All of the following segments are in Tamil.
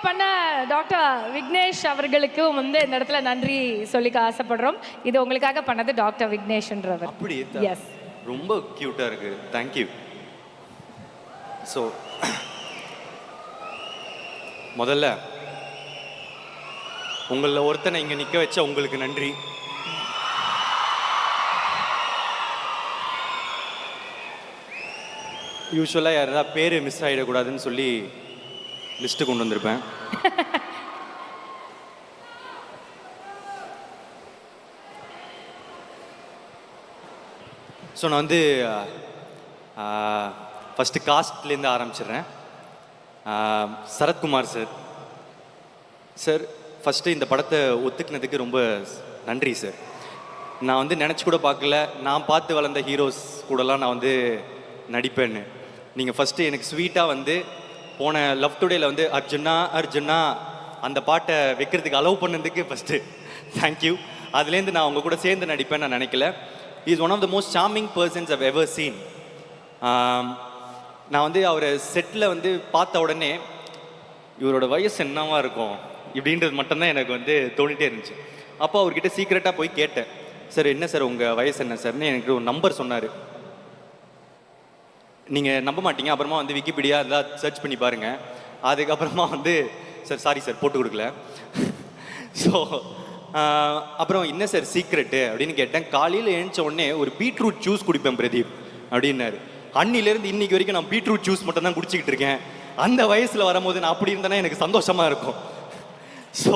பண்ண டாக்டர் விக்னேஷ் அவர்களுக்கும் வந்து இந்த இடத்துல நன்றி சொல்லிக்க ஆசைப்படுறோம். இது உங்களுக்காக பண்ணது டாக்டர் விக்னேஷ்ன்றவர். அப்படி எஸ், ரொம்ப கியூட்டா இருக்கு. தேங்க்யூ. ஸோ முதல்ல உங்களில் ஒருத்தனை இங்கே நிற்க வச்ச உங்களுக்கு நன்றி. யூஸ்வலாக யாராவது பேர் மிஸ் ஆகிடக்கூடாதுன்னு சொல்லி லிஸ்ட்டு கொண்டு வந்திருப்பேன். ஸோ நான் வந்து ஃபஸ்ட்டு காஸ்ட்லேருந்து ஆரம்பிச்சிடுறேன். சரத்குமார் சார், சார் ஃபஸ்ட்டு இந்த படத்தை ஒத்துக்கினதுக்கு ரொம்ப நன்றி சார். நான் வந்து நினச்சி கூட பார்க்கல, நான் பார்த்து வளர்ந்த ஹீரோஸ் கூடலாம் நான் வந்து நடிப்பேன்னு. நீங்கள் ஃபஸ்ட்டு எனக்கு ஸ்வீட்டாக வந்து போன லவ் டுடேல வந்து அர்ஜுனா அர்ஜுனா அந்த பாட்டை வைக்கிறதுக்கு அலோவ் பண்ணதுக்கு ஃபஸ்ட்டு தேங்க்யூ. அதுலேருந்து நான் உங்கள் கூட சேர்ந்து நடிப்பேன்னு நான் நினைக்கல. Is one of the most charming persons I've ever seen. நான் வந்து அவரை செட்டில் வந்து பார்த்த உடனே இவரோட வயசு என்னவா இருக்கும் இப்படின்றது மட்டும்தான் எனக்கு வந்து தோணிகிட்டே இருந்துச்சு. அப்போ அவர்கிட்ட சீக்கிரட்டாக போய் கேட்டேன், சார் என்ன சார் உங்கள் வயசு என்ன சார்னு எனக்கு ஒரு நம்பர் சொன்னார். நீங்கள் நம்ப மாட்டீங்க, அப்புறமா வந்து விக்கிபீடியா இதெல்லாம் சர்ச் பண்ணி பாருங்கள். அதுக்கப்புறமா வந்து சார் சாரி சார் போட்டு கொடுக்கல. ஸோ அப்புறம் என்ன சார் சீக்ரெட்டு அப்படின்னு கேட்டேன். காலையில் எழுந்த உடனே ஒரு பீட்ரூட் ஜூஸ் குடிப்பேன் பிரதீப் அப்படின்னாரு. அன்னிலேருந்து இன்னைக்கு வரைக்கும் நான் பீட்ரூட் ஜூஸ் மட்டும் தான் குடிச்சிக்கிட்டு இருக்கேன். அந்த வயசில் வரும்போது நான் அப்படி இருந்தேன்னா எனக்கு சந்தோஷமாக இருக்கும். ஸோ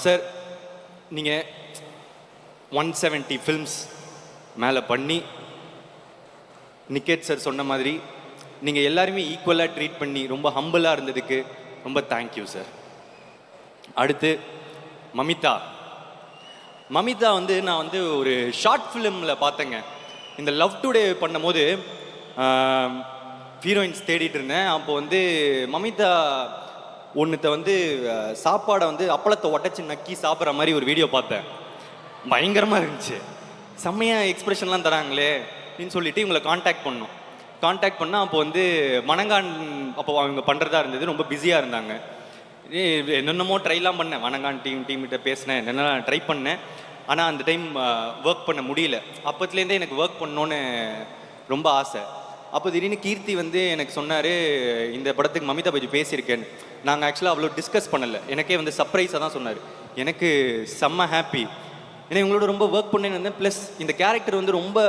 சார் நீங்கள் 170 ஃபில்ம்ஸ் மேலே பண்ணி நிக்கேத் சார் சொன்ன மாதிரி நீங்கள் எல்லாருமே ஈக்குவலாக ட்ரீட் பண்ணி ரொம்ப ஹம்பிளாக இருந்ததுக்கு ரொம்ப தேங்க்யூ சார். அடுத்து மமிதா வந்து நான் வந்து ஒரு ஷார்ட் ஃபிலிமில் பார்த்தேங்க. இந்த லவ் டுடே பண்ணும்போது ஹீரோயின்ஸ் தேடிட்டு இருந்தேன். அப்போ வந்து மமிதா ஒன்றுத்த வந்து சாப்பாடை வந்து அப்பளத்தை உடச்சி நக்கி சாப்பிட்ற மாதிரி ஒரு வீடியோ பார்த்தேன். பயங்கரமாக இருந்துச்சு, செம்மையாக எக்ஸ்பிரஷன்லாம் தராங்களே அப்படின்னு சொல்லிட்டு இவங்களை காண்டாக்ட் பண்ணால் அப்போ வந்து மணங்கான் அப்போ அவங்க பண்ணுறதா இருந்தது, ரொம்ப பிஸியாக இருந்தாங்க. என்னென்னமோ ட்ரைலாம் பண்ணேன், மணங்கான் டீம்கிட்ட பேசினேன், என்னென்ன ட்ரை பண்ணேன். ஆனால் அந்த டைம் ஒர்க் பண்ண முடியல. அப்போத்துலேருந்தே எனக்கு ஒர்க் பண்ணோன்னு ரொம்ப ஆசை. அப்போ திடீர்னு கீர்த்தி வந்து எனக்கு சொன்னார், இந்த படத்துக்கு மமிதா பற்றி பேசியிருக்கேன்னு. நாங்கள் ஆக்சுவலாக அவ்வளோ டிஸ்கஸ் பண்ணலை, எனக்கே வந்து சர்ப்ரைஸாக தான் சொன்னார். எனக்கு செம்ம ஹாப்பி, ஏன்னா இவங்களோட ரொம்ப ஒர்க் பண்ணேன்னு வந்தேன். ப்ளஸ் இந்த கேரக்டர் வந்து ரொம்ப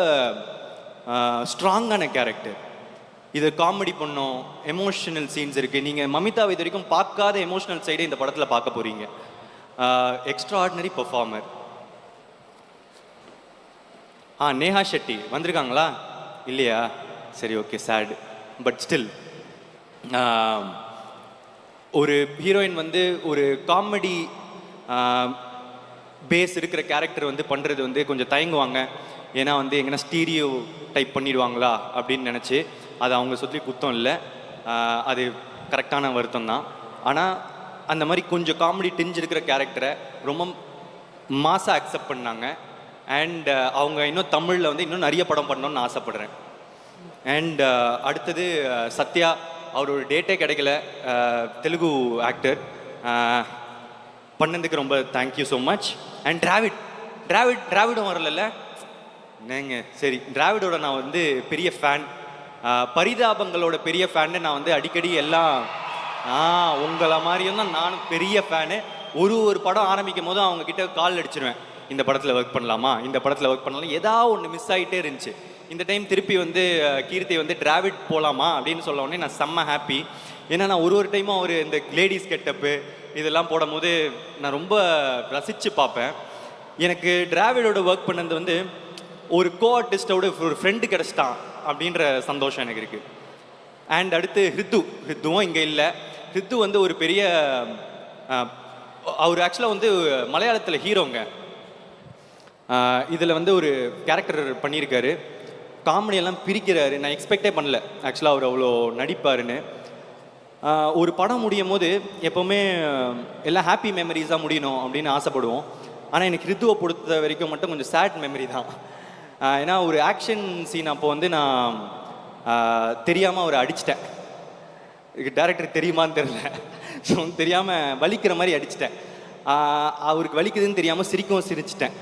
ஸ்ட்ராங்கான கேரக்டர். இது காமெடி பண்ணோம், எமோஷனல் சீன்ஸ் இருக்குது. நீங்கள் மமிதா இது வரைக்கும் பார்க்காத எமோஷனல் சைடே இந்த படத்தில் பார்க்க போகிறீங்க. Extra ordinary performer. Neha Shetty வந்திருக்காங்களா? இல்லையா? சரி, ஓகே, சேட். பட் ஸ்டில் ஒரு ஹீரோயின் வந்து ஒரு காமெடி பேஸ் இருக்கிற கேரக்டர் வந்து பண்ணுறது வந்து கொஞ்சம் தயங்குவாங்க. ஏன்னா வந்து எங்கன்னா ஸ்டீரியோ டைப் பண்ணிடுவாங்களா அப்படின்னு நினச்சி. அது அவங்க சொல்லி குத்தம் இல்லை, அது கரெக்டான வருத்தம் தான். ஆனால் அந்த மாதிரி கொஞ்சம் காமெடி டிஞ்சு இருக்கிற கேரக்டரை ரொம்ப மாசாக அக்செப்ட் பண்ணாங்க. அண்ட் அவங்க இன்னும் தமிழில் வந்து இன்னும் நிறைய படம் பண்ணணும்னு ஆசைப்படுறேன். அண்ட் அடுத்தது சத்யா, அவரோட டேட்டே கிடைக்கல, தெலுங்கு ஆக்டர், பண்ணதுக்கு ரொம்ப தேங்க்யூ ஸோ மச். அண்ட் டிராவிடும் வரல என்னங்க? சரி, டிராவிடோட நான் வந்து பெரிய ஃபேன், பரிதாபங்களோட பெரிய ஃபேன்னு. நான் வந்து அடிக்கடி எல்லாம் உங்களை மாதிரியும் தான் நானும் பெரிய ஃபேனு. ஒரு படம் ஆரம்பிக்கும் போது அவங்க கிட்ட கால் அடிச்சிருவேன், இந்த படத்தில் ஒர்க் பண்ணலாமா, இந்த படத்தில் ஒர்க் பண்ணலாம். ஏதாவது ஒன்று மிஸ் ஆகிட்டே இருந்துச்சு. இந்த டைம் திருப்பி வந்து கீர்த்தி வந்து டிராவிட் போகலாமா அப்படின்னு சொல்ல உடனே நான் செம்ம ஹாப்பி. ஏன்னா நான் ஒரு டைமும் அவர் இந்த லேடிஸ் கெட்டப்பு இதெல்லாம் போடும்போது நான் ரொம்ப ரசித்து பார்ப்பேன். எனக்கு டிராவிடோட ஒர்க் பண்ணது வந்து ஒரு கோ ஆர்டிஸ்டோட ஒரு ஃப்ரெண்டு கிடச்சிட்டான் அப்படின்ற சந்தோஷம் எனக்கு இருக்குது. அண்ட் அடுத்து ஹித்துவும் இங்கே இல்லை. ஹித்து வந்து ஒரு பெரிய அவர் ஆக்சுவலாக வந்து மலையாளத்தில் ஹீரோங்க. இதில் வந்து ஒரு கேரக்டர் பண்ணியிருக்காரு, காமெடியெல்லாம் பிரிக்கிறாரு. நான் எக்ஸ்பெக்டே பண்ணல ஆக்சுவலாக அவர் அவ்வளோ நடிப்பாருன்னு. ஒரு படம் முடியும் போது எப்போவுமே எல்லாம் ஹாப்பி மெமரிஸாக முடியணும் அப்படின்னு ஆசைப்படுவோம். ஆனால் எனக்கு ஹித்துவை பொறுத்த வரைக்கும் மட்டும் கொஞ்சம் சேட் மெமரி தான். ஏன்னா ஒரு ஆக்ஷன் சீன் அப்போ வந்து நான் தெரியாமல் அவரை அடிச்சிட்டேன். டேரக்டர் தெரியுமான்னு தெரியல. ஸோ தெரியாமல் வலிக்கிற மாதிரி அடிச்சிட்டேன். அவருக்கு வலிக்குதுன்னு தெரியாமல் சிரிக்கவும் சிரிச்சிட்டேன்.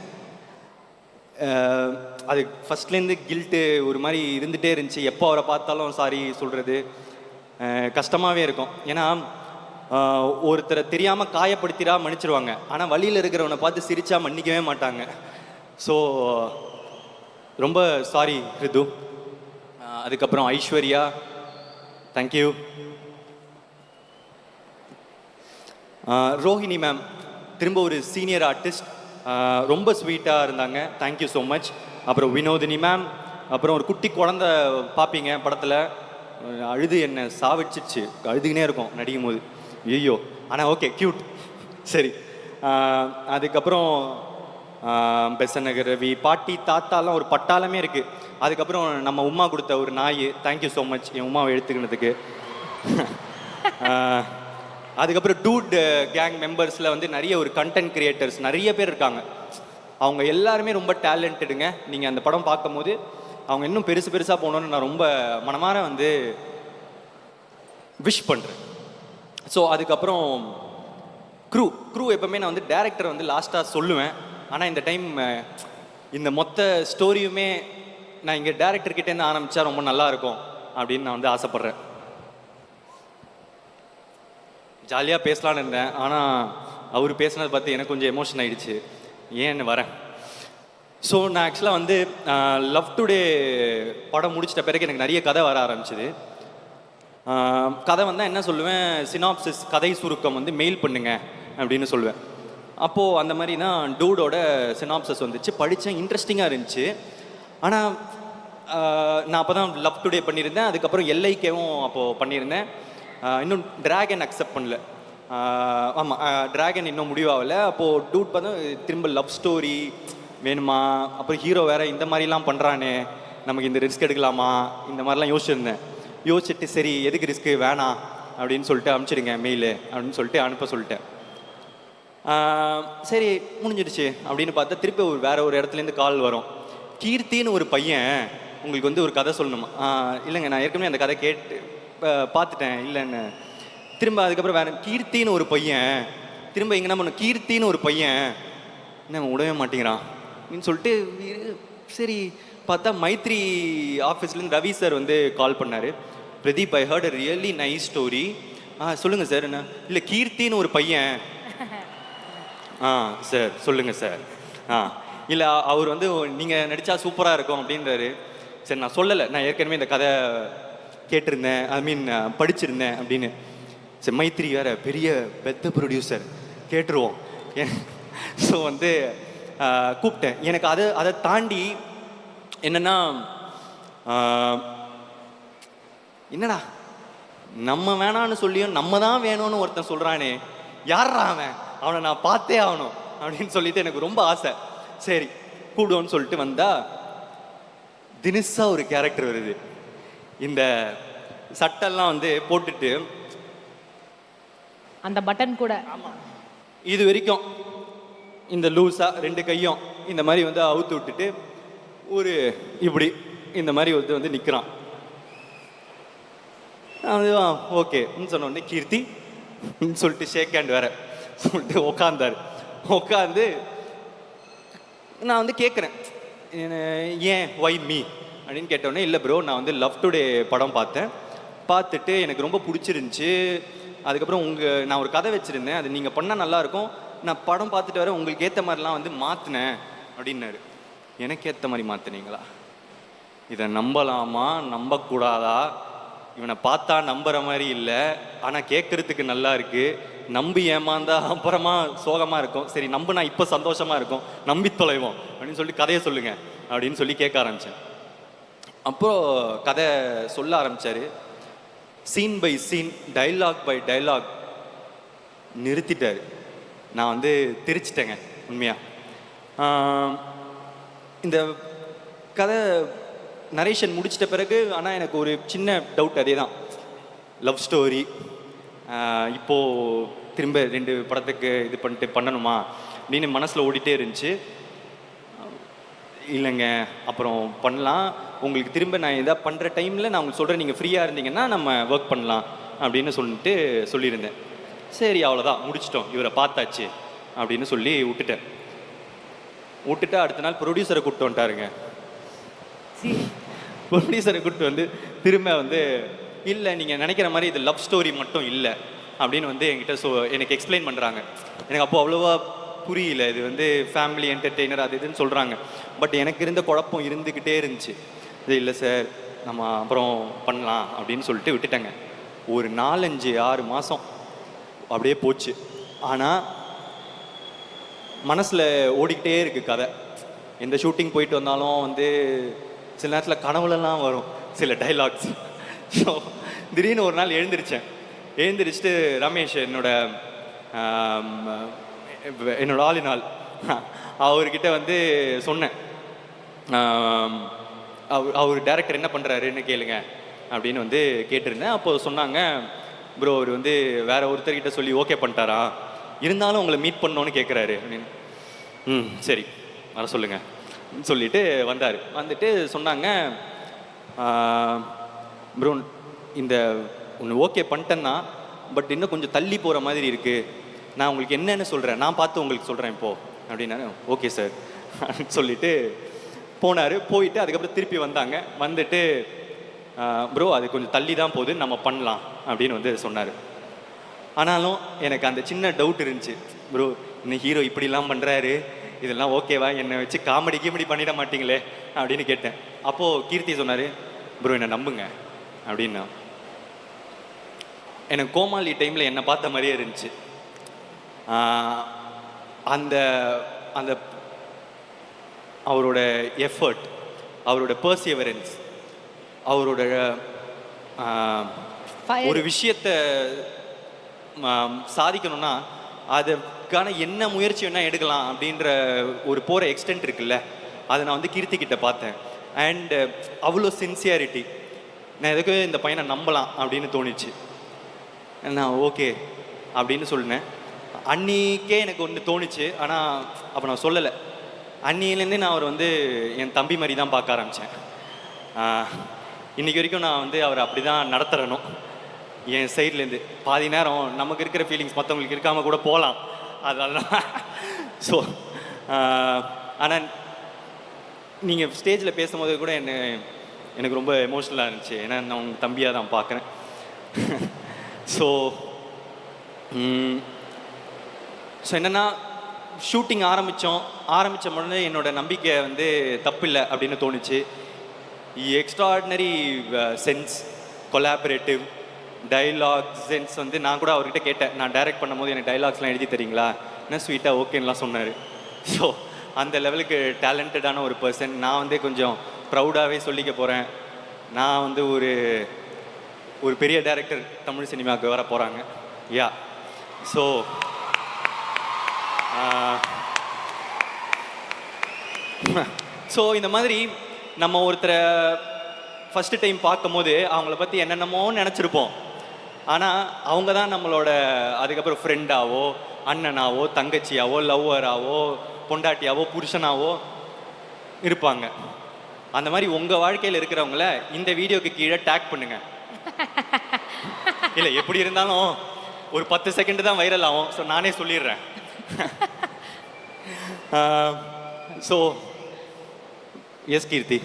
அது ஃபஸ்ட்லேருந்து கில்ட்டு ஒரு மாதிரி இருந்துகிட்டே இருந்துச்சு. எப்போ அவரை பார்த்தாலும் சாரி சொல்கிறது கஷ்டமாகவே இருக்கும். ஏன்னா ஒருத்தரை தெரியாமல் காயப்படுத்திடா மன்னிச்சிருவாங்க, ஆனால் வழியில் இருக்கிறவனை பார்த்து சிரிச்சா மன்னிக்கவே மாட்டாங்க. ஸோ ரொம்ப சாரி ரிது. அதுக்கப்புறம் ஐஸ்வர்யா, தேங்க்யூ. ரோஹிணி மேம் திரும்ப ஒரு சீனியர் ஆர்டிஸ்ட், ரொம்ப ஸ்வீட்டாக இருந்தாங்க, தேங்க்யூ ஸோ மச். அப்புறம் வினோதினி மேம், அப்புறம் ஒரு குட்டி குழந்த பார்ப்பீங்க படத்தில், அழுது என்னை சாவிச்சிச்சு, அழுதுகினே இருக்கும் நடிக்கும் போது, ஐயோ. ஆனால் ஓகே க்யூட். சரி, அதுக்கப்புறம் பெசநகர் ரவி, பாட்டி தாத்தாலாம் ஒரு பட்டாளமே இருக்குது. அதுக்கப்புறம் நம்ம உமா கொடுத்த ஒரு நாய், தேங்க்யூ ஸோ மச் என் உமாவை எடுத்துக்கினதுக்கு. அதுக்கப்புறம் டூட் கேங் மெம்பர்ஸில் வந்து நிறைய ஒரு கண்டென்ட் கிரியேட்டர்ஸ் நிறைய பேர் இருக்காங்க. அவங்க எல்லாருமே ரொம்ப டேலண்டடுங்க. நீங்கள் அந்த படம் பார்க்கும்போது அவங்க இன்னும் பெருசாக போகணுன்னு நான் ரொம்ப மனமார வந்து விஷ் பண்ணுறேன். ஸோ அதுக்கப்புறம் க்ரூ எப்பவுமே நான் வந்து டேரக்டர் வந்து லாஸ்ட்டாக சொல்லுவேன். ஆனால் இந்த டைம் இந்த மொத்த ஸ்டோரியுமே நான் இங்கே டேரக்டர்கிட்டேருந்து ஆரம்பித்தா ரொம்ப நல்லாயிருக்கும் அப்படின்னு நான் வந்து ஆசைப்பட்றேன். ஜாலியாக பேசலான்னு இருந்தேன், ஆனால் அவர் பேசினதை பார்த்து எனக்கு கொஞ்சம் எமோஷன் ஆகிடுச்சு, ஏன்னு வரேன். ஸோ நான் ஆக்சுவலாக வந்து லவ் டுடே படம் முடிச்சிட்ட பிறகு எனக்கு நிறைய கதை வர ஆரம்பிச்சிது. கதை வந்தால் என்ன சொல்லுவேன், சினாப்சிஸ் கதை சுருக்கம் வந்து மெயில் பண்ணுங்க அப்படின்னு சொல்லுவேன். அப்போது அந்த மாதிரி தான் டூடோட சினாப்சிஸ் வந்துச்சு, படித்தேன், இன்ட்ரெஸ்டிங்காக இருந்துச்சு. ஆனால் நான் அப்போ தான் லவ் டுடே பண்ணியிருந்தேன், அதுக்கப்புறம் எல்ஐகேவும் அப்போது பண்ணியிருந்தேன். இன்னும் டிராகன் அக்செப்ட் பண்ணல. ஆமாம், டிராகன் இன்னும் முடிவாகலை. அப்போது டூட் பார்த்தா திரும்ப லவ் ஸ்டோரி வேணுமா, அப்புறம் ஹீரோ வேறு இந்த மாதிரிலாம் பண்ணுறானே, நமக்கு இந்த ரிஸ்க் எடுக்கலாமா, இந்த மாதிரிலாம் யோசிச்சுட்டு சரி எதுக்கு ரிஸ்க்கு வேணாம் அப்படின்னு சொல்லிட்டு அனுப்பிச்சிடுங்க மெயிலு அப்படின்னு சொல்லிட்டு அனுப்ப சொல்லிட்டேன். சரி முடிஞ்சிடுச்சு அப்படின்னு பார்த்தா திருப்பி வேற ஒரு இடத்துலேருந்து கால் வரும். கீர்த்தின்னு ஒரு பையன் உங்களுக்கு வந்து ஒரு கதை சொல்லணுமா. இல்லைங்க நான் ஏற்கனவே அந்த கதை கேட்டு பார்த்துட்டேன் இல்லைன்னு. திரும்ப அதுக்கப்புறம் வேற கீர்த்தின்னு ஒரு பையன், திரும்ப எங்கன்னா பண்ண கீர்த்தின்னு ஒரு பையன் என்ன விடவே மாட்டேங்கிறான் அப்படின்னு சொல்லிட்டு சரி பார்த்தா மைத்ரி ஆஃபீஸ்லேருந்து ரவி சார் வந்து கால் பண்ணார். Pradeep, I heard a really nice story. சொல்லுங்கள் சார். என்ன இல்லை கீர்த்தின்னு ஒரு பையன். சார் சொல்லுங்கள் சார். இல்லை அவர் வந்து நீங்கள் நடித்தா சூப்பராக இருக்கும் அப்படின்றாரு. சரி நான் சொல்லலை, நான் ஏற்கனவே இந்த கதை கேட்டிருந்தேன், ஐ மீன் படிச்சிருந்தேன் அப்படின்னு. சரி மைத்ரி வேற பெரிய பெத்த ப்ரொடியூசர், கேட்டுருவோம். ஸோ வந்து கூப்பிட்டேன். எனக்கு அதை தாண்டி என்னன்னா, என்னடா நம்ம வேணான்னு சொல்லியும் நம்ம தான் வேணும்னு ஒருத்தன் சொல்கிறானே, யாரா அவனை நான் பார்த்தே ஆகணும் அப்படின்னு சொல்லிட்டு எனக்கு ரொம்ப ஆசை. சரி கூப்பிடுவோன்னு சொல்லிட்டு வந்தா தினுசா ஒரு கேரக்டர் வருது. இந்த சட்டெல்லாம் வந்து போட்டுட்டு அந்த பட்டன் கூட இது வரைக்கும் இந்த லூஸா ரெண்டு கையும் இந்த மாதிரி வந்து அவுத்து விட்டுட்டு ஒரு இப்படி இந்த மாதிரி வந்து நிற்கிறான். ஓகேன்னு சொன்ன உடனே கீர்த்தி சொல்லிட்டு ஷேக் ஹேண்ட் வேற சொல்லிட்டு உட்காந்தாரு. உட்காந்து நான் வந்து கேட்குறேன், ஏன் ஒய் மீ அப்படின்னு கேட்டோடனே, இல்லை ப்ரோ நான் வந்து லவ் டுடே படம் பார்த்துட்டு எனக்கு ரொம்ப பிடிச்சிருந்துச்சி. அதுக்கப்புறம் நான் ஒரு கதை வச்சுருந்தேன், அது நீங்கள் பண்ணால் நல்லாயிருக்கும், நான் படம் பார்த்துட்டு வர உங்களுக்கு ஏற்ற மாதிரிலாம் வந்து மாற்றினேன் அப்படின்னாரு. எனக்கு ஏற்ற மாதிரி மாற்றினீங்களா? இதை நம்பலாமா நம்பக்கூடாதா? இவனை பார்த்தா நம்புற மாதிரி இல்லை, ஆனால் கேட்குறதுக்கு நல்லா இருக்குது. நம்பி ஏமாந்தா அப்புறமா சோகமாக இருக்கும். சரி நம்புனா இப்போ சந்தோஷமாக இருக்கும், நம்பி தொலைவோம் அப்படின்னு சொல்லி கதையை சொல்லுங்கள் அப்படின்னு சொல்லி கேட்க ஆரம்பித்தேன். அப்போது கதை சொல்ல ஆரம்பித்தார். Scene by scene, dialogue by dialogue நிறுத்திட்டார். நான் வந்து திரிச்சிட்டேங்க உண்மையாக. இந்த கதை நரேஷன் முடிச்சிட்ட பிறகு ஆனால் எனக்கு ஒரு சின்ன டவுட், அதே தான், லவ் ஸ்டோரி இப்போது திரும்ப 2 படத்துக்கு இது பண்ணணுமா அப்படின்னு மனசில் ஓடிட்டே இருந்துச்சு. இல்லைங்க அப்புறம் பண்ணலாம், உங்களுக்கு திரும்ப நான் எதாவது பண்ணுற டைமில் நான் உங்களுக்கு சொல்கிறேன், நீங்கள் ஃப்ரீயாக இருந்தீங்கன்னா நம்ம ஒர்க் பண்ணலாம் அப்படின்னு சொல்லியிருந்தேன். சரி அவ்வளோதான் முடிச்சிட்டோம், இவரை பார்த்தாச்சு அப்படின்னு சொல்லி விட்டுட்டு அடுத்த நாள் ப்ரொடியூசரை கூப்பிட்டு வந்துட்டாருங்க. ப்ரொடியூசரை கூப்பிட்டு வந்து திரும்ப வந்து இல்லை நீங்கள் நினைக்கிற மாதிரி இது லவ் ஸ்டோரி மட்டும் இல்லை அப்படின்னு வந்து என்கிட்ட எனக்கு எக்ஸ்பிளைன் பண்ணுறாங்க. எனக்கு அப்போது அவ்வளோவா புரியல, இது வந்து ஃபேமிலி என்டர்டெய்னர் அது இதுன்னு சொல்கிறாங்க. பட் எனக்கு இருந்த குழப்பம் இருந்துக்கிட்டே இருந்துச்சு. இது இல்லை சார் நம்ம அப்புறம் பண்ணலாம் அப்படின்னு சொல்லிட்டு விட்டுட்டேங்க. ஒரு 4-5-6 மாதம் அப்படியே போச்சு. ஆனால் மனசில் ஓடிக்கிட்டே இருக்குது கதை. எந்த ஷூட்டிங் போயிட்டு வந்தாலும் வந்து சில நேரத்தில் கனவுலலாம் வரும் சில டைலாக்ஸ். ஸோ திடீர்னு ஒரு நாள் எழுந்திரிச்சிட்டு ரமேஷ் என்னோட ஆளினால் அவர்கிட்ட வந்து சொன்னேன், அவர் டைரக்டர் என்ன பண்ணுறாருன்னு கேளுங்க அப்படின்னு வந்து கேட்டிருந்தேன். அப்போது சொன்னாங்க, ப்ரோ அவர் வந்து வேற ஒருத்தர்கிட்ட சொல்லி ஓகே பண்ணிட்டாரா, இருந்தாலும் உங்களை மீட் பண்ணோன்னு கேட்குறாரு அப்படின்னு. சரி வர சொல்லுங்க சொல்லிட்டு வந்தார். வந்துட்டு சொன்னாங்க, ப்ரோ இந்த ஒன்று ஓகே பண்ணிட்டேன்னா பட் இன்னும் கொஞ்சம் தள்ளி போகிற மாதிரி இருக்குது, நான் உங்களுக்கு என்னென்னு சொல்கிறேன், நான் பார்த்து உங்களுக்கு சொல்கிறேன் இப்போது அப்படின்னாரு. ஓகே சார் சொல்லிட்டு போனார். போயிட்டு அதுக்கப்புறம் திருப்பி வந்தாங்க. வந்துட்டு ப்ரோ அது கொஞ்சம் தள்ளி தான் போகுது, நம்ம பண்ணலாம் அப்படின்னு வந்து சொன்னார். ஆனாலும் எனக்கு அந்த சின்ன டவுட் இருந்துச்சு, ப்ரோ இன்னும் ஹீரோ இப்படிலாம் பண்ணுறாரு, இதெல்லாம் ஓகேவா, என்னை வச்சு காமெடி பண்ணிட மாட்டீங்களே அப்படின்னு கேட்டேன். அப்போது கீர்த்தி சொன்னார், ப்ரோ என்னை நம்புங்க அப்படின்னா. எனக்கு கோமாளி டைமில் என்னை பார்த்த மாதிரியே இருந்துச்சு. அந்த அந்த அவரோட எஃபர்ட், அவரோட பர்சிவரன்ஸ், அவரோட ஒரு விஷயத்தை சாதிக்கணும்னா அதுக்கான என்ன முயற்சி வேணால் எடுக்கலாம் அப்படின்ற ஒரு போகிற எக்ஸ்டென்ட் இருக்குல்ல, அதை நான் வந்து கீர்த்திக்கிட்ட பார்த்தேன். அண்டு அவ்வளோ சின்சியாரிட்டி, நான் எதுக்கு இந்த பையனை நம்பலாம் அப்படின்னு தோணுச்சு. நான் ஓகே அப்படின்னு சொன்னேன். அன்னிக்கே எனக்கு ஒன்று தோணுச்சு, ஆனால் அப்போ நான் சொல்லலை. அன்னிலேருந்தே நான் அவர் வந்து என் தம்பி மாதிரி தான் பார்க்க ஆரம்பித்தேன். இன்றைக்கி வரைக்கும் நான் வந்து அவரை அப்படி தான் நடத்துகிறனும். என் சைட்லேருந்து பாதி நேரம் நமக்கு இருக்கிற ஃபீலிங்ஸ் மற்றவங்களுக்கு இருக்காமல் கூட போகலாம், அதெல்லாம். ஸோ ஆனால் நீங்கள் ஸ்டேஜில் பேசும்போது கூட எனக்கு ரொம்ப எமோஷ்னலாக இருந்துச்சு. ஏன்னா நான் உங்கள் தம்பியாக தான் பார்க்குறேன். ஸோ என்னென்னா ஷூட்டிங் ஆரம்பித்த உடனே என்னோடய நம்பிக்கை வந்து தப்பில்லை அப்படின்னு தோணுச்சு. Extraordinary sense, collaborative dialogue sense வந்து நான் கூட அவர்கிட்ட கேட்டேன், நான் டைரக்ட் பண்ணும்போது எனக்கு டைலாக்ஸ்லாம் எழுதி தரீங்களா, என்ன ஸ்வீட்டாக ஓகேன்னெலாம் சொன்னார். ஸோ அந்த லெவலுக்கு டேலண்டடான ஒரு பர்சன். நான் வந்து கொஞ்சம் ப்ரௌடாகவே சொல்லிக்க போகிறேன், நான் வந்து ஒரு பெரிய டைரக்டர் தமிழ் சினிமாவுக்கு வர போகிறாங்க. யா ஸோ இந்த மாதிரி நம்ம ஒருத்தரை ஃபஸ்ட்டு டைம் பார்க்கும் போது அவங்கள பற்றி என்னென்னமோ நினச்சிருப்போம். ஆனால் அவங்க தான் நம்மளோட அதுக்கப்புறம் ஃப்ரெண்டாவோ, அண்ணனாவோ, தங்கச்சியாவோ, லவ்வராவோ, பொண்டாட்டியாவோ, புருஷனாவோ இருப்பாங்க. அந்த மாதிரி உங்கள் வாழ்க்கையில் இருக்கிறவங்கள இந்த வீடியோக்கு கீழே டேக் பண்ணுங்க. இல்லை எப்படி இருந்தாலும் ஒரு 10 செகண்ட் தான் வைரல் ஆகும். ஸோ நானே சொல்லிடுறேன். ஸோ எஸ் கீர்த்தி,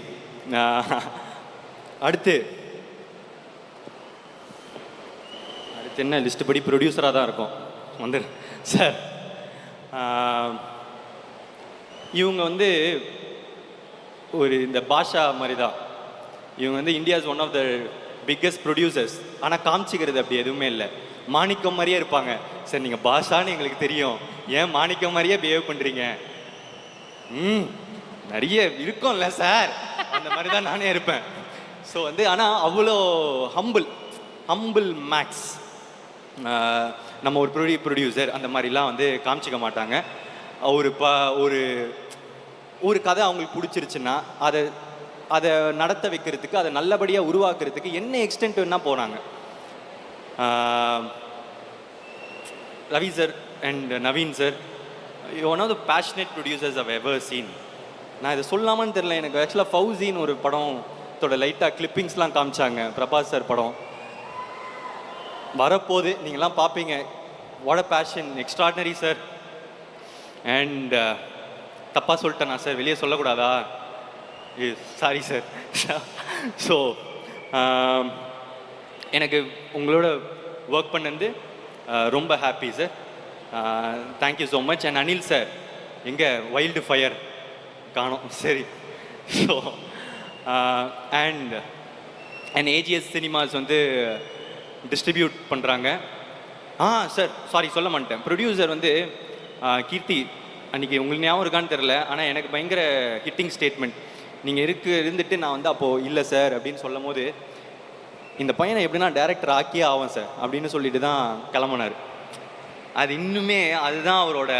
அடுத்து என்ன லிஸ்ட் படி ப்ரொடியூசராக தான் இருக்கும் வந்து சார். இவங்க வந்து ஒரு இந்த பாஷா மாதிரி தான். இவங்க வந்து India's one of the biggest producers. ஆனால் காமிச்சிக்கிறது அப்படி எதுவுமே இல்லை. மாணிக்கம் மாதிரியே இருப்பாங்க. சார் நீங்கள் பாஷான்னு எங்களுக்கு தெரியும், ஏன் மாணிக்கம் மாதிரியே பிஹேவ் பண்ணுறீங்க? நிறைய இருக்கும்ல சார், அந்த மாதிரி தான் நானே இருப்பேன். ஸோ வந்து ஆனால் அவ்வளோ ஹம்பிள் மேக்ஸ். நம்ம ஒரு ப்ரொடியூசர் அந்த மாதிரிலாம் வந்து காமிச்சிக்க மாட்டாங்க. ஒரு கதை அவங்களுக்கு பிடிச்சிருச்சுன்னா அதை நடத்த வைக்கிறதுக்கு, அதை நல்லபடியாக உருவாக்குறதுக்கு என்ன எக்ஸ்டென்ட் வேணால் போகிறாங்க. Ravi sir and Naveen sir, one of the passionate producers I've ever seen. நான் இதை சொல்லாமான்னு தெரியல, எனக்கு ஆக்சுவலாக ஃபவுசின்னு ஒரு படத்தோட லைட்டாக கிளிப்பிங்ஸ்லாம் காமிச்சாங்க, பிரபாஸ் சார் படம். வரப்போகுது, நீங்களாம் பார்ப்பீங்க. What a fashion, extraordinary sir. And தப்பாக சொல்லிட்டேனா சார், வெளியே சொல்லக்கூடாதா? Sorry sir. ஸோ எனக்கு உங்களோட ஒர்க் பண்ணது ரொம்ப happy sir. Thank you so much. And Anil sir எங்கே வைல்டு ஃபயர் காணோம். சரி. ஸோ அண்ட் ஏஜிஎஸ் சினிமாஸ் வந்து டிஸ்ட்ரிபியூட் பண்ணுறாங்க. சார் சாரி சொல்ல மாட்டேன். ப்ரொடியூசர் வந்து கீர்த்தி, அன்றைக்கி உங்களுக்கு ஞாபகம் இருக்கான்னு தெரில, ஆனால் எனக்கு பயங்கர ஹிட்டிங் ஸ்டேட்மெண்ட். நீங்கள் இருந்துட்டு நான் வந்து அப்போது இல்லை சார் அப்படின்னு சொல்லும் போது, இந்த பையனை எப்படின்னா டைரக்டர் ஆக்கியே ஆகும் சார் அப்படின்னு சொல்லிட்டு தான் கிளம்புனார். அது இன்னுமே அதுதான் அவரோட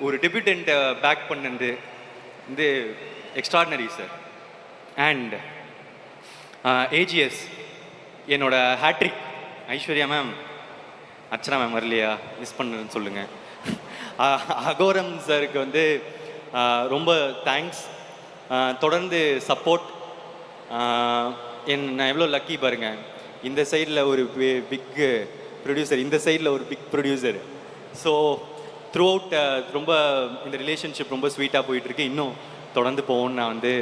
ஒரு டெபியூட்டண்ட்டை பேக் பண்ணது வந்து எக்ஸ்ட்ராடினரி சார். அண்ட் ஏஜிஎஸ் என்னோட hat-trick Aishwarya ma'am, Archana ma'am வரலையா, மிஸ் பண்ணுன்னு சொல்லுங்கள். அகோரம் சாருக்கு வந்து ரொம்ப தேங்க்ஸ். தொடர்ந்து சப்போர்ட். நான் எவ்வளோ லக்கி பாருங்கள், இந்த சைடில் ஒரு பிக் ப்ரொடியூசர், இந்த சைடில் ஒரு big producer. So throughout ரொம்ப இந்த ரிலேஷன்ஷிப் ரொம்ப ஸ்வீட்டாக போயிட்டுருக்கு. இன்னும் தொடர்ந்து போகணுன்னு நான் வந்து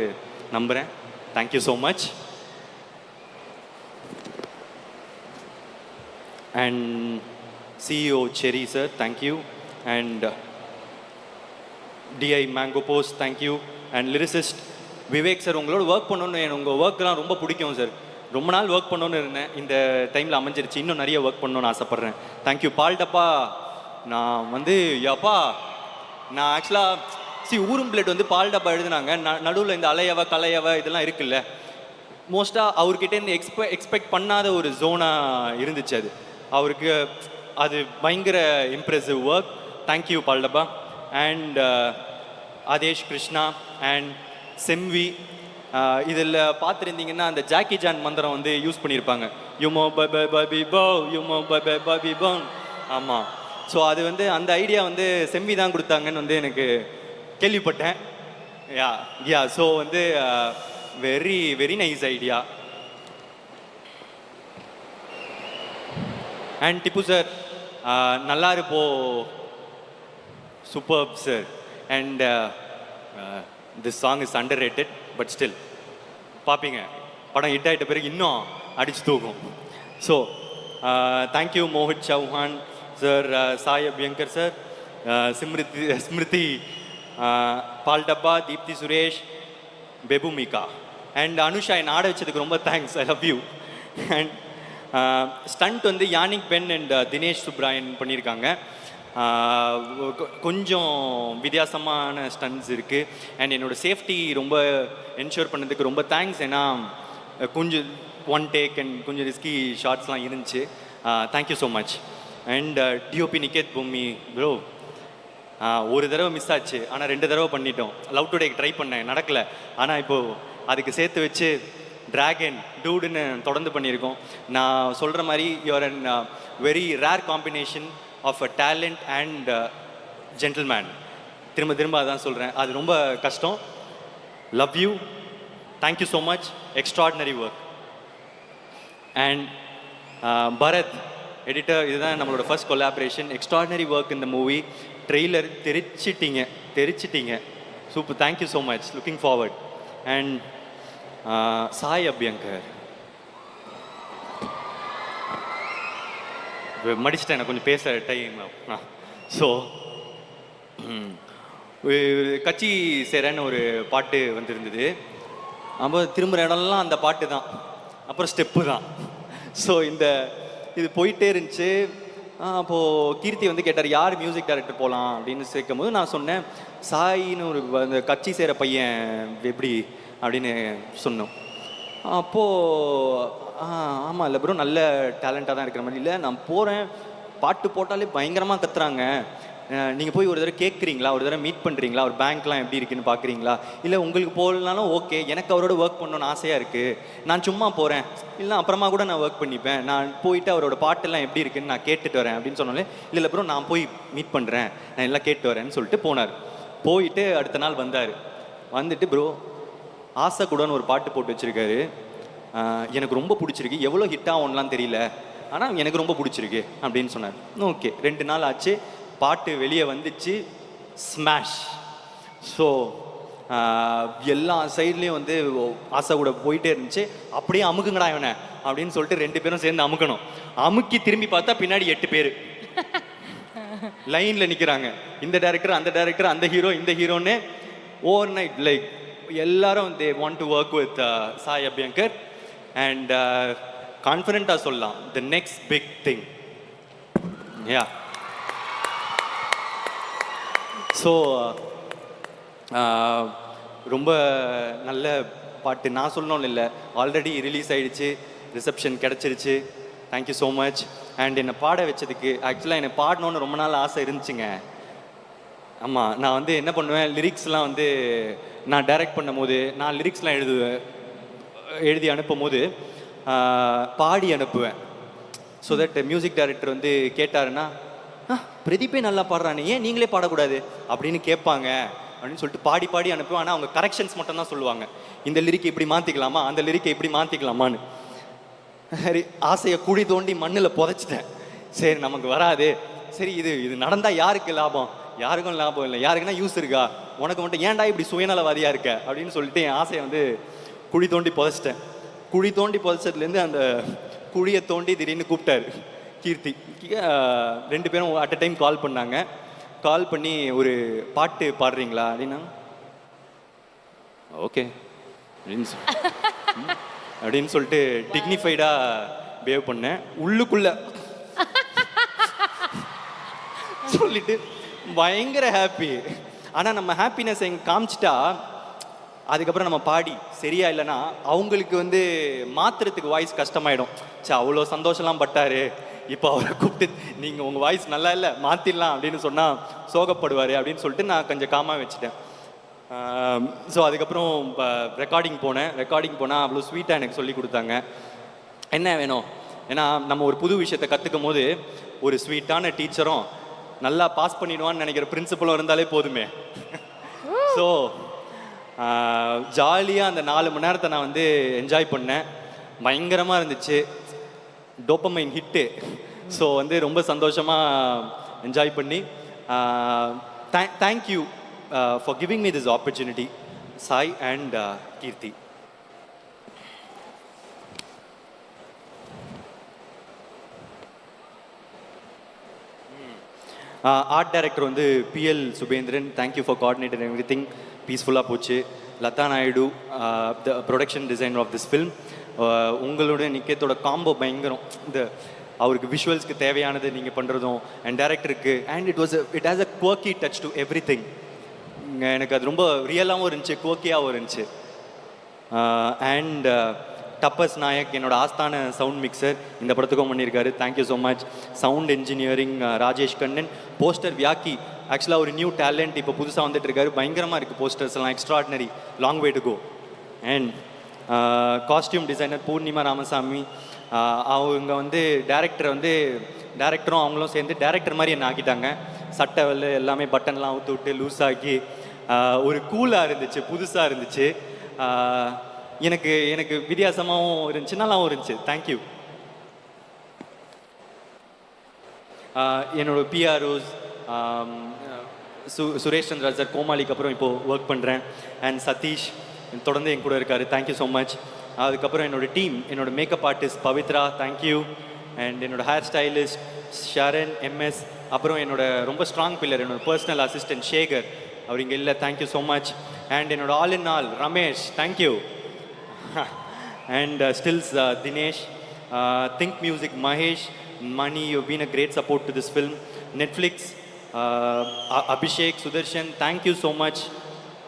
நம்புகிறேன். Thank you so much. And CEO Cherry sir, thank you. And DI mango post, thank you. And lyricist Vivek sir, உங்களோட ஒர்க் பண்ணணுன்னு, உங்கள் ஒர்க்லாம் ரொம்ப பிடிக்கும் சார். ரொம்ப நாள் ஒர்க் பண்ணணுன்னு இருந்தேன், இந்த டைமில் அமைஞ்சிருச்சு. இன்னும் நிறைய ஒர்க் பண்ணணுன்னு ஆசைப்பட்றேன். தேங்க்யூ. பால் டப்பா, நான் வந்து யப்பா, நான் ஆக்சுவலாக ஊரும் பிளேட் வந்து பால் டப்பா எழுதுனாங்க. நடுவில் இந்த அலையவ கலையவ இதெல்லாம் இருக்குல்ல, மோஸ்ட்டாக அவர்கிட்டேருந்து எக்ஸ்பெக்ட் பண்ணாத ஒரு ஜோனாக இருந்துச்சு அது. அவருக்கு அது பயங்கர இம்ப்ரெசிவ் ஒர்க். தேங்க்யூ பால் டப்பா. அண்ட் ஆதேஷ் கிருஷ்ணா அண்ட் செம்வி, இதில் பார்த்துருந்தீங்கன்னா அந்த ஜாக்கி ஜான் மந்திரம் வந்து யூஸ் பண்ணியிருப்பாங்க. யுமோ பபி போ, யுமோ பபி போ. ஆமாம். ஸோ அது வந்து அந்த ஐடியா வந்து செம்வி தான் கொடுத்தாங்கன்னு வந்து எனக்கு கேள்விப்பட்டேன். யா ஸோ வந்து very very nice idea. And Tippu sir, நல்லா இருப்போ, super sir. And this song is underrated, but still பார்ப்பீங்க, படம் ஹிட் ஆகிட்ட பிறகு இன்னும் அடிச்சு தூக்கும். So thank you Mohit Chauhan sir, Sai Abhyankar sir, Smriti, Paal Dabba, Deepthi Suresh, பெபுமிகா அண்ட் அனுஷா என்னை ஆட வச்சதுக்கு ரொம்ப thanks. I love you. And stunt வந்து Yannick Ben and Dinesh Subbarayan பண்ணியிருக்காங்க. கொஞ்சம் வித்தியாசமான ஸ்டன்ட்ஸ் இருக்குது. அண்ட் என்னோடய சேஃப்டி ரொம்ப என்ஷூர் பண்ணதுக்கு ரொம்ப தேங்க்ஸ். ஏன்னா கொஞ்சம் ஒன் டேக் அண்ட் கொஞ்சம் ரிஸ்கி ஷார்ட்ஸ்லாம் இருந்துச்சு. Thank you so much. And DOP Niketh பூமி ப்ரோ, ஒரு தடவை மிஸ் ஆச்சு, ஆனால் 2 தடவை பண்ணிட்டோம். லவ் டுடே ட்ரை பண்ணேன், நடக்கலை. ஆனால் இப்போது அதுக்கு சேர்த்து வச்சு ட்ராகன் டூடுன்னு தொடர்ந்து பண்ணியிருக்கோம். நான் சொல்கிற மாதிரி you are an very rare combination of a talent and gentleman. திரும்ப திரும்ப அதான் சொல்கிறேன், அது ரொம்ப கஷ்டம். Love you. Thank you so much. Extraordinary work. And Bharath editor, இதுதான் நம்மளோட ஃபர்ஸ்ட் கொலாபரேஷன். எக்ஸ்ட்ராடினரி ஒர்க் இந்த மூவி. ட்ரெய்லர் தெரிச்சிட்டிங்க. Super. Thank you so much. Looking forward. And Sai Abhyankar, மடிச்சிட்டேன், எனக்கு கொஞ்சம் பேச டைம். ஸோ கட்சி சேரன்னு ஒரு பாட்டு வந்திருந்தது. அப்போ திரும்புகிற இடம்லாம் அந்த பாட்டு தான், அப்புறம் ஸ்டெப்பு தான். ஸோ இது போயிட்டே இருந்துச்சு. அப்போது கீர்த்தி வந்து கேட்டார், யார் மியூசிக் டைரக்டர் போகலாம் அப்படின்னு சேர்க்கும் போது நான் சொன்னேன், சாயின்னு ஒரு அந்த கட்சி சேர பையன் எப்படி அப்படின்னு சொன்னோம். அப்போது ஆமாம் இல்லை ப்ரோ, நல்ல டேலண்டாக தான் இருக்கிற மாதிரி. இல்லை, நான் போகிறேன், பாட்டு போட்டாலே பயங்கரமாக கத்துறாங்க, நீங்கள் போய் ஒரு தடவை கேட்குறீங்களா, ஒரு தடவை மீட் பண்ணுறீங்களா, ஒரு பேங்க்லாம் எப்படி இருக்குன்னு பார்க்குறீங்களா, இல்லை உங்களுக்கு போகலனாலும் ஓகே, எனக்கு அவரோட ஒர்க் பண்ணணும்னு ஆசையாக இருக்குது, நான் சும்மா போகிறேன், இல்லை அப்புறமா கூட நான் ஒர்க் பண்ணிப்பேன், நான் போயிட்டு அவரோட பாட்டெல்லாம் எப்படி இருக்குன்னு நான் கேட்டுட்டு வரேன் அப்படின்னு சொன்னாலே, இல்லை ப்ரோ நான் போய் மீட் பண்ணுறேன், நான் எல்லாம் கேட்டு வரேன்னு சொல்லிட்டு போனார். போயிட்டு அடுத்த நாள் வந்தார். வந்துட்டு ப்ரோ ஆசை கூடன்னு ஒரு பாட்டு போட்டு வச்சுருக்காரு, எனக்கு ரொம்ப பிடிச்சிருக்கு, எவ்வளோ ஹிட் ஆகும்லாம் தெரியல, ஆனால் எனக்கு ரொம்ப பிடிச்சிருக்கு அப்படின்னு சொன்னார். ஓகே, 2 நாள் ஆச்சு, பாட்டு வெளியே வந்துச்சு, ஸ்மாஷ். ஸோ எல்லா சைட்லேயும் வந்து ஆசை கூட போயிட்டே இருந்துச்சு. அப்படியே அமுக்குங்கடா இவனை அப்படின்னு சொல்லிட்டு 2 பேரும் சேர்ந்து அமுக்கணும். அமுக்கி திரும்பி பார்த்தா பின்னாடி 8 பேர் லைனில் நிற்கிறாங்க. இந்த டேரக்டர், அந்த டேரக்டர், அந்த ஹீரோ, இந்த ஹீரோன்னு ஓவர் நைட் லைக் எல்லாரும் they want to work with Sai Abhyankar. And கான்ஃபிடென்ட்டாக சொல்லலாம், the next big thing. Yeah, so ரொம்ப நல்ல பாட்டு. நான் சொல்லணும்னு இல்லை, ஆல்ரெடி ரிலீஸ் ஆகிடுச்சு, ரிசப்ஷன் கிடச்சிருச்சு. Thank you so much. அண்ட் என்னை பாட வச்சதுக்கு, ஆக்சுவலாக என்னை பாடணுன்னு ரொம்ப நாள் ஆசை இருந்துச்சுங்க. ஆமாம், நான் வந்து என்ன பண்ணுவேன், லிரிக்ஸ்லாம் வந்து நான் டைரக்ட் பண்ணும் போது நான் லிரிக்ஸ்லாம் எழுதி அனுப்பும் போது பாடி அனுப்புவேன். ஸோ தட் மியூசிக் டைரக்டர் வந்து கேட்டாருன்னா, பிரதீப்பே நல்லா பாடுறானே, ஏன் நீங்களே பாடக்கூடாது அப்படின்னு கேட்பாங்க அப்படின்னு சொல்லிட்டு பாடி பாடி அனுப்புவேன். ஆனால் அவங்க கரெக்ஷன்ஸ் மட்டும் தான் சொல்லுவாங்க, இந்த லிரிக்கை இப்படி மாற்றிக்கலாமா, அந்த லிரிக்கை இப்படி மாற்றிக்கலாமான்னு. சரி, ஆசையை குழி தோண்டி மண்ணில் புதைச்சிட்டேன். சரி, நமக்கு வராது. சரி, இது நடந்தால் யாருக்கு லாபம்? யாருக்கும் லாபம் இல்லை. யாருக்குன்னா யூஸ் இருக்கா? உனக்கு மட்டும் ஏன்டா இப்படி சுயநலவாதியாக இருக்க அப்படின்னு சொல்லிட்டு என் ஆசையை வந்து குழி தோண்டி புதைச்சிட்டேன். குழி தோண்டி புதைச்சதுலேருந்து அந்த குழியை தோண்டி திடீர்னு கூப்பிட்டாரு கீர்த்தி. 2 பேரும் அட் அ டைம் கால் பண்ணாங்க. கால் பண்ணி ஒரு பாட்டு பாடுறீங்களா அப்படின்னா, ஓகே அப்படின்னு சொல்லிட்டு டிக்னிஃபைடாக பிஹேவ் பண்ணேன். உள்ளுக்குள்ள சொல்லிட்டு பயங்கர ஹாப்பி. ஆனால் நம்ம ஹாப்பினஸ் எங்க காமிச்சிட்டா அதுக்கப்புறம் நம்ம பாடி சரியா இல்லைன்னா அவங்களுக்கு வந்து மாத்துறதுக்கு வாய்ஸ் கஷ்டமாயிடும். அவ்வளோ சந்தோஷம்லாம் பட்டாரு, இப்போ அவரை கூப்பிட்டு நீங்கள் உங்கள் வாய்ஸ் நல்லா இல்லை மாற்றிடலாம் அப்படின்னு சொன்னால் சோகப்படுவார் அப்படின்னு சொல்லிட்டு நான் கொஞ்சம் காமாக வச்சுட்டேன். ஸோ அதுக்கப்புறம் ரெக்கார்டிங் போனால் அவ்வளோ ஸ்வீட்டாக எனக்கு சொல்லி கொடுத்தாங்க. என்ன வேணும், ஏன்னா நம்ம ஒரு புது விஷயத்தை கற்றுக்கும் போது ஒரு ஸ்வீட்டான டீச்சரும் நல்லா பாஸ் பண்ணிடுவான்னு நினைக்கிற பிரின்சிபலும் இருந்தாலே போதுமே. ஸோ ஜாலியாக அந்த 4 மணி நேரத்தை நான் வந்து என்ஜாய் பண்ணேன். பயங்கரமாக இருந்துச்சு, டோப்பமைன் ஹிட்டு. ஸோ வந்து ரொம்ப சந்தோஷமாக என்ஜாய் பண்ணி thank you for giving me this opportunity, Sai and Keerthi. Art director வந்து PL Subendran, thank you for coordinator everything. பீஸ்ஃபுல்லாக போச்சு. Latha Naidu, the production designer of this film. உங்களோட நிக்கத்தோட காம்போ பயங்கரம். இந்த அவருக்கு விஷுவல்ஸ்க்கு தேவையானது நீங்கள் பண்ணுறதும் அண்ட் டேரக்டருக்கு, and it has a quirky touch to everything. எனக்கு அது ரொம்ப ரியலாகவும் இருந்துச்சு, குவர்க்கியாகவும் இருந்துச்சு. அண்ட் டப்பஸ் நாயக், என்னோட ஆஸ்தான சவுண்ட் மிக்சர், இந்த படத்துக்கும் பண்ணியிருக்காரு. Thank you so much. Sound engineering Rajesh Kannan. Poster வியாக்கி, ஆக்சுவலாக ஒரு நியூ டேலண்ட் இப்போ புதுசாக வந்துட்டு இருக்காரு. பயங்கரமாக இருக்குது போஸ்டர்ஸ் எல்லாம், extraordinary, long way to go. And costume designer Poornima Ramasamy, அவங்க வந்து டேரக்டரும் அவங்களும் சேர்ந்து டேரக்டர் மாதிரி என்ன ஆக்கிட்டாங்க. சட்டை வெள்ளை எல்லாமே பட்டன்லாம் அவுத்து விட்டு லூஸ் ஆக்கி ஒரு கூலாக இருந்துச்சு, புதுசாக இருந்துச்சு. எனக்கு வித்தியாசமாகவும் இருந்துச்சு, நல்லாவும் இருந்துச்சு. தேங்க்யூ. என்னோட பிஆர்ஓஸ் சுரேஷ் சந்திரா சார், கோமாளிக்கு அப்புறம் இப்போது ஒர்க் பண்ணுறேன். அண்ட் சதீஷ் தொடர்ந்து என் கூட இருக்கார். Thank you so much. அதுக்கப்புறம் என்னோடய டீம், என்னோட makeup artist Pavithra, thank you. And என்னோட ஹேர் ஸ்டைலிஸ்ட் ஷரண் MS. அப்புறம் என்னோட ரொம்ப ஸ்ட்ராங் பில்லர், என்னோட பர்சனல் அசிஸ்டன்ட் சேகர், அவர் இங்கே இல்லை, தேங்க்யூ ஸோ மச். அண்ட் என்னோட all in all Ramesh, thank you. And stills Dinesh, think music Mahesh, Mani, you been a great support to this film. Netflix Abhishek, Sudarshan, thank you so much,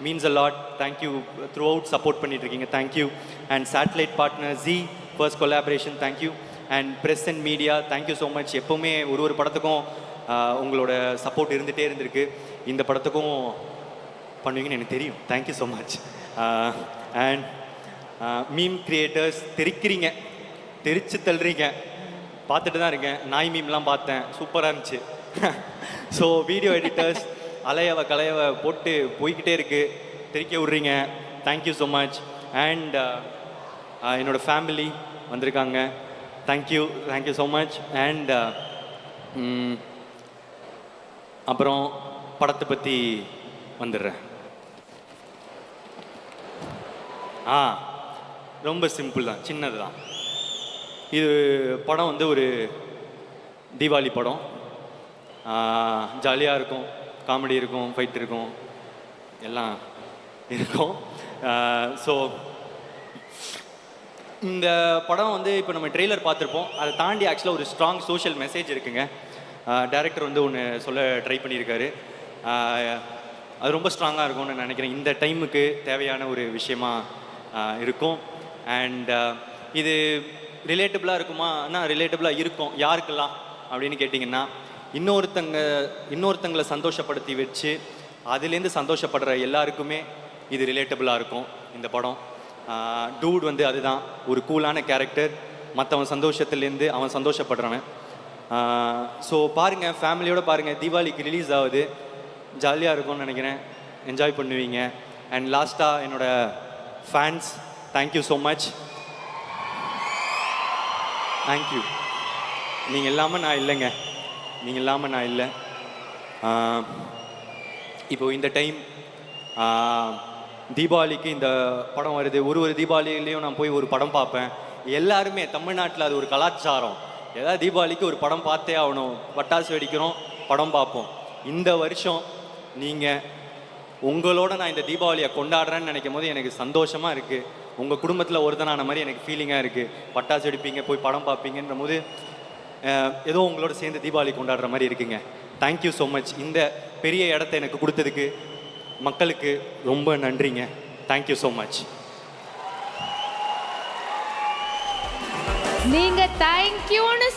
means a lot. Thank you, through out support பண்ணிட்டுருக்கீங்க, thank you. And satellite partner Zee, first collaboration, thank you. And press and media, thank you so much. எப்போவுமே ஒரு படத்துக்கும் உங்களோட சப்போர்ட் இருந்துகிட்டே இருந்திருக்கு. இந்த படத்துக்கும் பண்ணுவீங்கன்னு எனக்கு தெரியும், thank you so much. And meme creators, தெரிச்சு தள்ளுறீங்க, பார்த்துட்டு தான் இருக்கேன். நாய் மீம்லாம் பார்த்தேன், சூப்பராக இருந்துச்சு. ஸோ வீடியோ எடிட்டர்ஸ், அலையவ கலையவ போட்டு போய்கிட்டே இருக்குது, தெரிக்க விட்றீங்க, தேங்க்யூ ஸோ மச். அண்ட் என்னோடய ஃபேமிலி வந்திருக்காங்க, தேங்க்யூ ஸோ மச். அண்ட் அப்புறம் படத்தை பற்றி வந்துடுறேன். ரொம்ப சிம்பிள் தான், சின்னது தான். இது படம் வந்து ஒரு தீபாவளி படம். ஜாலியாக இருக்கும், காமெடி இருக்கும், ஃபைட் இருக்கும், எல்லாம் இருக்கும். ஸோ இந்த படம் வந்து இப்போ நம்ம ட்ரெய்லர் பார்த்துருப்போம். அதை தாண்டி ஆக்சுவலாக ஒரு ஸ்ட்ராங் சோஷியல் மெசேஜ் இருக்குங்க. டைரக்டர் வந்து ஒன்று சொல்ல ட்ரை பண்ணியிருக்காரு. அது ரொம்ப ஸ்ட்ராங்காக இருக்கும்னு நான் நினைக்கிறேன். இந்த டைமுக்கு தேவையான ஒரு விஷயமா இருக்கும். அண்ட் இது ரிலேட்டபிளாக இருக்குமானா ரிலேட்டபிளாக இருக்கும். யாருக்கெல்லாம் அப்படின்னு கேட்டிங்கன்னா, இன்னொருத்தங்களை சந்தோஷப்படுத்தி வச்சு அதுலேருந்து சந்தோஷப்படுற எல்லாருக்குமே இது ரிலேட்டபிளாக இருக்கும் இந்த படம். டூட் வந்து அதுதான், ஒரு கூலான கேரக்டர், மற்றவன் சந்தோஷத்துலேருந்து அவன் சந்தோஷப்படுறவன். ஸோ பாருங்கள், ஃபேமிலியோடு பாருங்கள். தீபாவளிக்கு ரிலீஸ் ஆகுது, ஜாலியாக இருக்கும்னு நினைக்கிறேன், என்ஜாய் பண்ணுவீங்க. அண்ட் லாஸ்ட்டாக என்னோடய fans, thank you so much. Thank you. நீங்கள் இல்லாமல் நான் இல்லைங்க, நீங்கள் இல்லாமல் நான் இல்லை. இப்போது இந்த டைம் தீபாவளிக்கு இந்த படம் வருது. ஒரு தீபாவளிலையும் நான் போய் ஒரு படம் பார்ப்பேன். எல்லாருமே தமிழ்நாட்டில் அது ஒரு கலாச்சாரம். ஏதாவது தீபாவளிக்கு ஒரு படம் பார்த்தே ஆகணும், பட்டாசு வெடிக்கிறோம், படம் பார்ப்போம். இந்த வருஷம் நீங்கள் உங்களோட நான் இந்த தீபாவளியை கொண்டாடுறேன்னு நினைக்கும் போது எனக்கு சந்தோஷமாக இருக்குது. உங்கள் குடும்பத்தில் ஒருத்தனான மாதிரி எனக்கு ஃபீலிங்காக இருக்குது. பட்டாசு வெடிப்பீங்க, போய் படம் பார்ப்பீங்கன்ற போது ஏதோ உங்களோட சேர்ந்து தீபாவளி கொண்டாடுற மாதிரி இருக்குங்க. Thank you so much. இந்த பெரிய இடத்த எனக்கு கொடுத்ததுக்கு மக்களுக்கு ரொம்ப நன்றிங்க. Thank you so much. நீங்க தேங்க்யூன்னு